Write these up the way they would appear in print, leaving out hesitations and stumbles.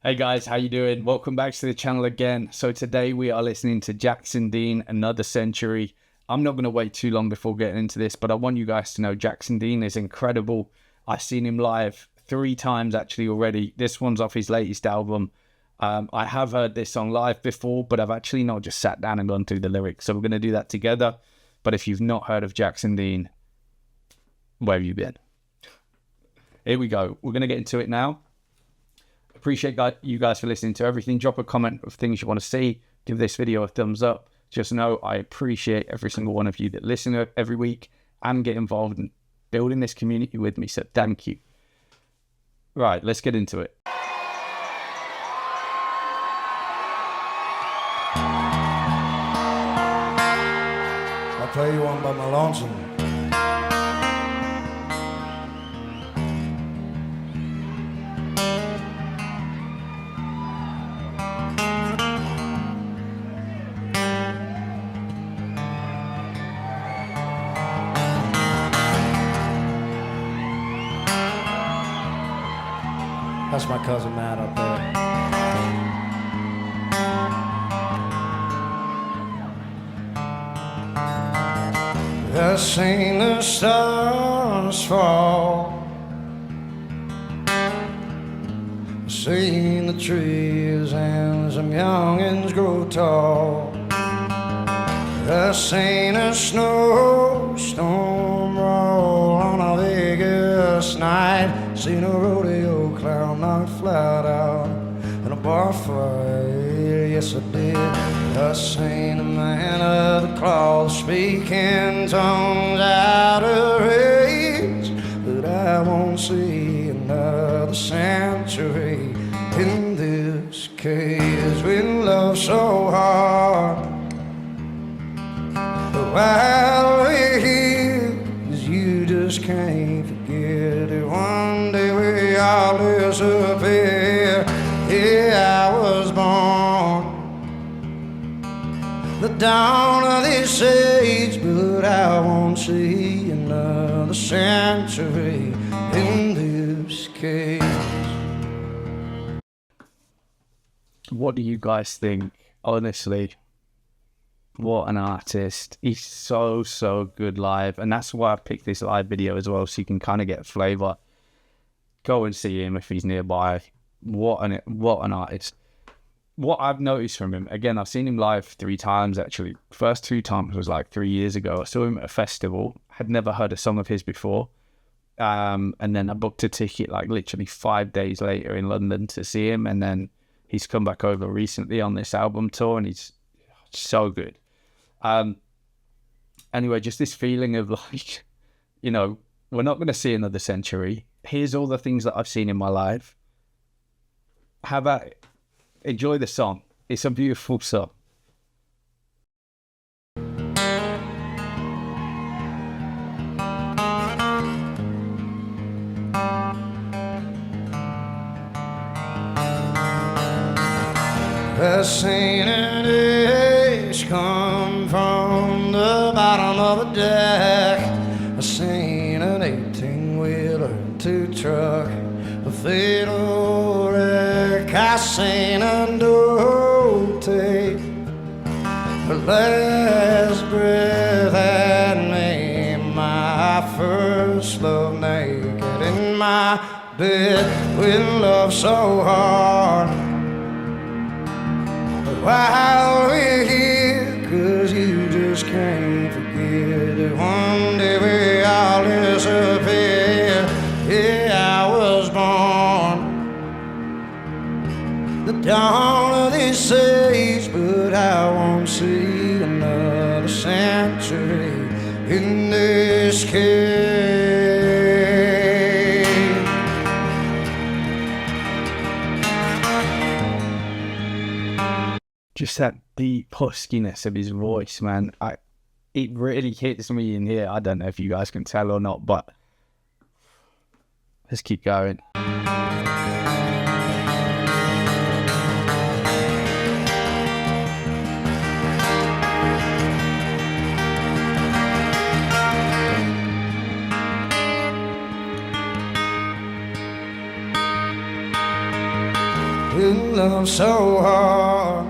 Hey guys, how you doing? Welcome back to the channel again. So today we are listening to Jackson Dean, Another Century. I'm not going to wait too long before getting into this, but I want you guys to know Jackson Dean is incredible. I've seen him live 3 times actually already. This one's off his latest album. I have heard this song live before, but I've actually not just sat down and gone through the lyrics. So we're going to do that together. But if you've not heard of Jackson Dean, where have you been? Here we go. We're going to get into it now. Appreciate you guys for listening to everything. Drop a comment of things you want to see. Give this video a thumbs up. Just know I appreciate every single one of you that listen every week and get involved in building this community with me. So thank you. Right, let's get into it. I'll play you one by my lonesome. That's my cousin Matt up there. I've seen the stars fall, seen the trees and some youngins grow tall. I've seen a snowstorm roll on a Vegas night, seen a rodeo clown knocked flat out in a bar fight, yes I did. I seen a man of the cloth speaking tongues out of reach, but I won't see another century in this cage. We love so hard, but while we're here, 'cause you just can't forget it. One day we all disappear. Yeah, I was born the dawn of this age, but I won't see another century in this cage. What do you guys think? Honestly, what an artist. He's so good live, and that's why I picked this live video as well, so you can kind of get a flavor. Go and see him if he's nearby. What an artist. What I've noticed from him, again, I've seen him live 3 times actually. First 2 times was like 3 years ago. I saw him at a festival, had never heard a song of his before, and then I booked a ticket like literally 5 days later in London to see him, and then he's come back over recently on this album tour, and he's so good. Anyway, just this feeling of like, you know, we're not going to see another century. Here's all the things that I've seen in my life. How about it? Enjoy the song. It's a beautiful song. I've seen an ace come from the bottom of a deck. I've seen an 18-wheeler, 2-truck, a fatal wreck. I've seen a no take her last breath had me, my first love, naked in my bed with love so hard. While we're here, 'cause you just can't forget it. One day we all disappear. Yeah, I was born the dawn of this age, but I won't see another century in this cage. Just that deep huskiness of his voice, man. It really hits me in here. I don't know if you guys can tell or not, but let's keep going. in love so hard.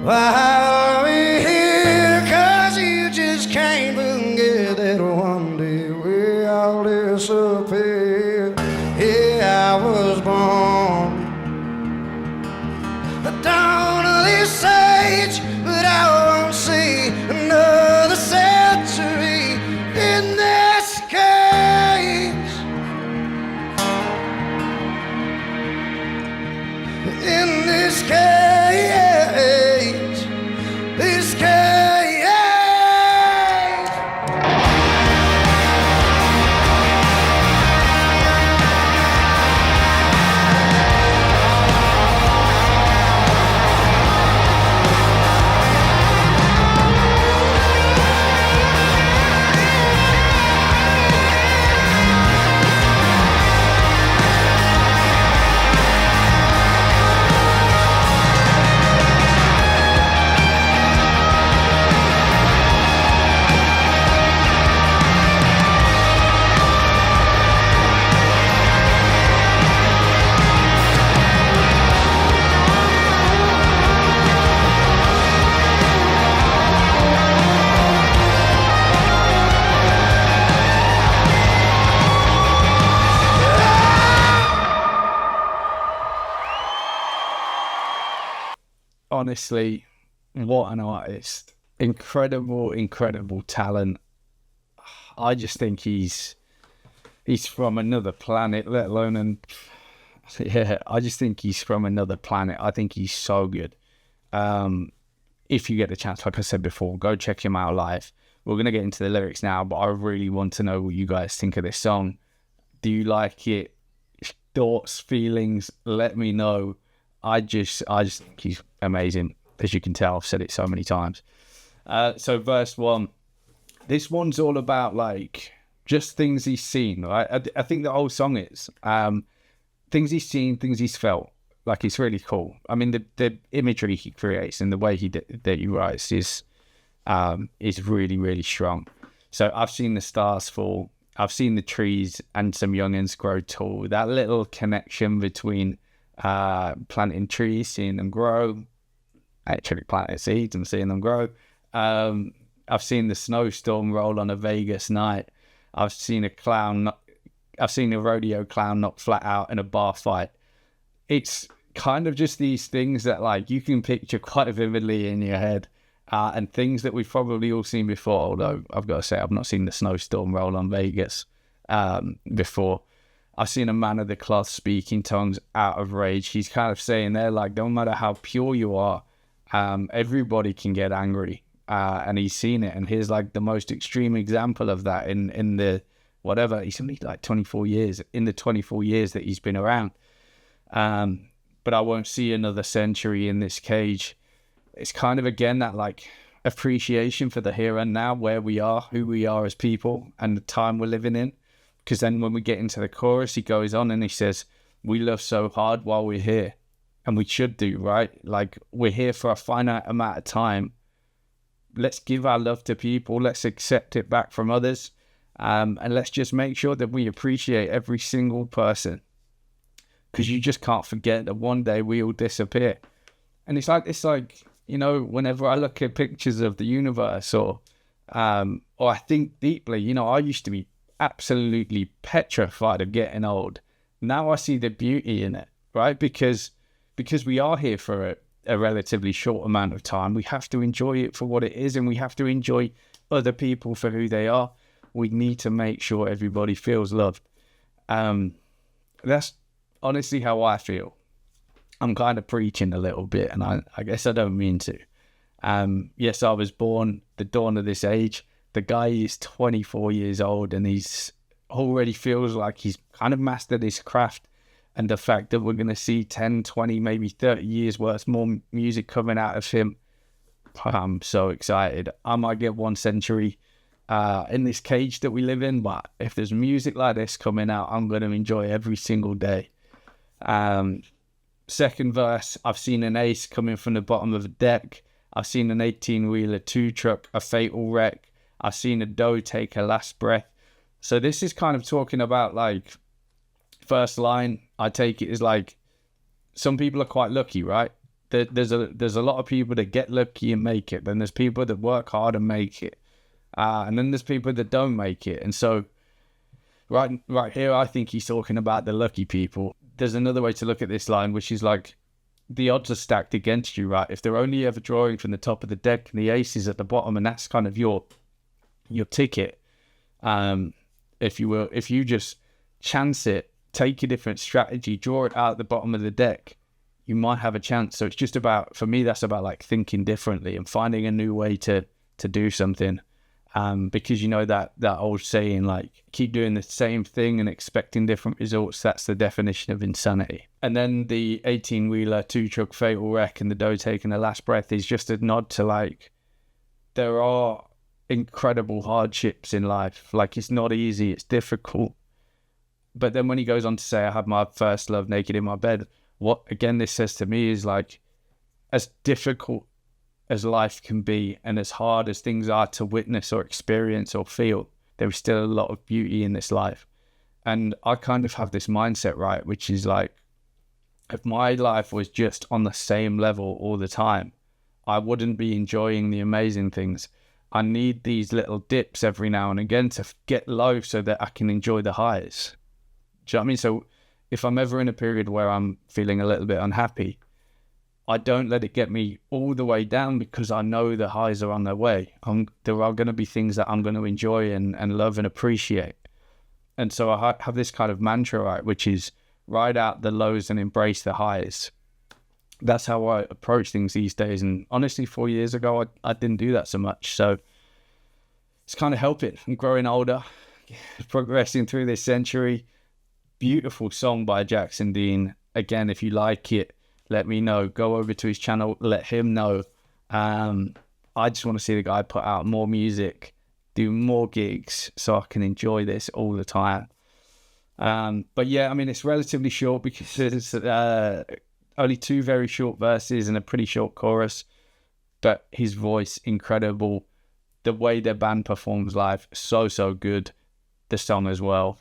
I'll be here 'cause you just can't forget that one day we all disappeared. Yeah, I was born at dawn of this age, but I won't see another century in this cage. In this cage, this cage. Honestly, what an artist. Incredible talent. I just think he's from another planet, let alone I just think he's from another planet. I think he's so good. If you get the chance, like I said before, go check him out live. We're going to get into the lyrics now, but I really want to know what you guys think of this song. Do you like it? Thoughts, feelings, let me know. I just think he's amazing. As you can tell, I've said it so many times. So verse 1, this one's all about like just things he's seen, right? I think the whole song is things he's seen, things he's felt. Like, it's really cool. I mean, the imagery he creates and the way that he writes is really strong. So I've seen the stars fall. I've seen the trees and some youngins grow tall. That little connection between planting trees, seeing them grow, actually planting seeds and seeing them grow. I've seen the snowstorm roll on a Vegas night. I've seen a rodeo clown knocked flat out in a bar fight. It's kind of just these things that like you can picture quite vividly in your head, and things that we've probably all seen before. Although I've got to say, I've not seen the snowstorm roll on Vegas before. I've seen a man of the cloth speak in tongues out of rage. He's kind of saying there, like, no matter how pure you are, everybody can get angry. And he's seen it. And here's like the most extreme example of that in the, whatever, he's only like 24 years, in the 24 years that he's been around. But I won't see another century in this cage. It's kind of, again, that like appreciation for the here and now, where we are, who we are as people, and the time we're living in. Because then when we get into the chorus, he goes on and he says, we love so hard while we're here. And we should do, right? Like, we're here for a finite amount of time. Let's give our love to people. Let's accept it back from others. And let's just make sure that we appreciate every single person. Because you just can't forget that one day we all disappear. And it's like, you know, whenever I look at pictures of the universe or I think deeply, you know, I used to be absolutely petrified of getting old. Now I see the beauty in it, right? Because we are here for a relatively short amount of time. We have to enjoy it for what it is, and we have to enjoy other people for who they are. We need to make sure everybody feels loved. That's honestly how I feel. I'm kind of preaching a little bit, and I guess I don't mean to. Yes, I was born the dawn of this age. The guy is 24 years old, and he's already feels like he's kind of mastered his craft. And the fact that we're going to see 10, 20, maybe 30 years worth more music coming out of him, I'm so excited. I might get 1 century in this cage that we live in, but if there's music like this coming out, I'm going to enjoy every single day. Second verse, I've seen an ace coming from the bottom of a deck. I've seen an 18-wheeler, 2-truck, a fatal wreck. I've seen a doe take her last breath. So this is kind of talking about like first line, I take it as like, some people are quite lucky, right? There's a lot of people that get lucky and make it. Then there's people that work hard and make it. And then there's people that don't make it. And so right here, I think he's talking about the lucky people. There's another way to look at this line, which is like, the odds are stacked against you, right? If they're only ever drawing from the top of the deck and the ace is at the bottom, and that's kind of your ticket, if you just chance it, take a different strategy, draw it out at the bottom of the deck, you might have a chance. So it's just about, for me, that's about like thinking differently and finding a new way to do something. Because you know that old saying, like, keep doing the same thing and expecting different results. That's the definition of insanity. And then the 18-wheeler, 2-truck fatal wreck and the dough taking the last breath is just a nod to, like, there are incredible hardships in life. Like, it's not easy, it's difficult. But then when he goes on to say, I had my first love naked in my bed, what again this says to me is, like, as difficult as life can be and as hard as things are to witness or experience or feel, there is still a lot of beauty in this life. And I kind of have this mindset, right, which is like, if my life was just on the same level all the time, I wouldn't be enjoying the amazing things. I need these little dips every now and again to get low so that I can enjoy the highs. Do you know what I mean? So if I'm ever in a period where I'm feeling a little bit unhappy, I don't let it get me all the way down, because I know the highs are on their way. There are going to be things that I'm going to enjoy and love and appreciate. And so I have this kind of mantra, right, which is ride out the lows and embrace the highs. That's how I approach things these days. And honestly, 4 years ago, I didn't do that so much. So it's kind of helping. I'm growing older, progressing through this century. Beautiful song by Jackson Dean. Again, if you like it, let me know. Go over to his channel, let him know. I just want to see the guy put out more music, do more gigs, so I can enjoy this all the time. But yeah, I mean, it's relatively short because it's only 2 very short verses and a pretty short chorus. But his voice, incredible. The way their band performs live, so good. The song as well.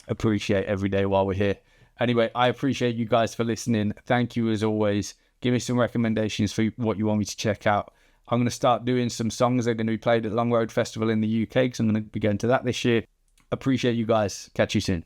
Appreciate every day while we're here. Anyway, I appreciate you guys for listening. Thank you as always. Give me some recommendations for what you want me to check out. I'm going to start doing some songs that are going to be played at Long Road Festival in the UK, because I'm going to be going to that this year. Appreciate you guys. Catch you soon.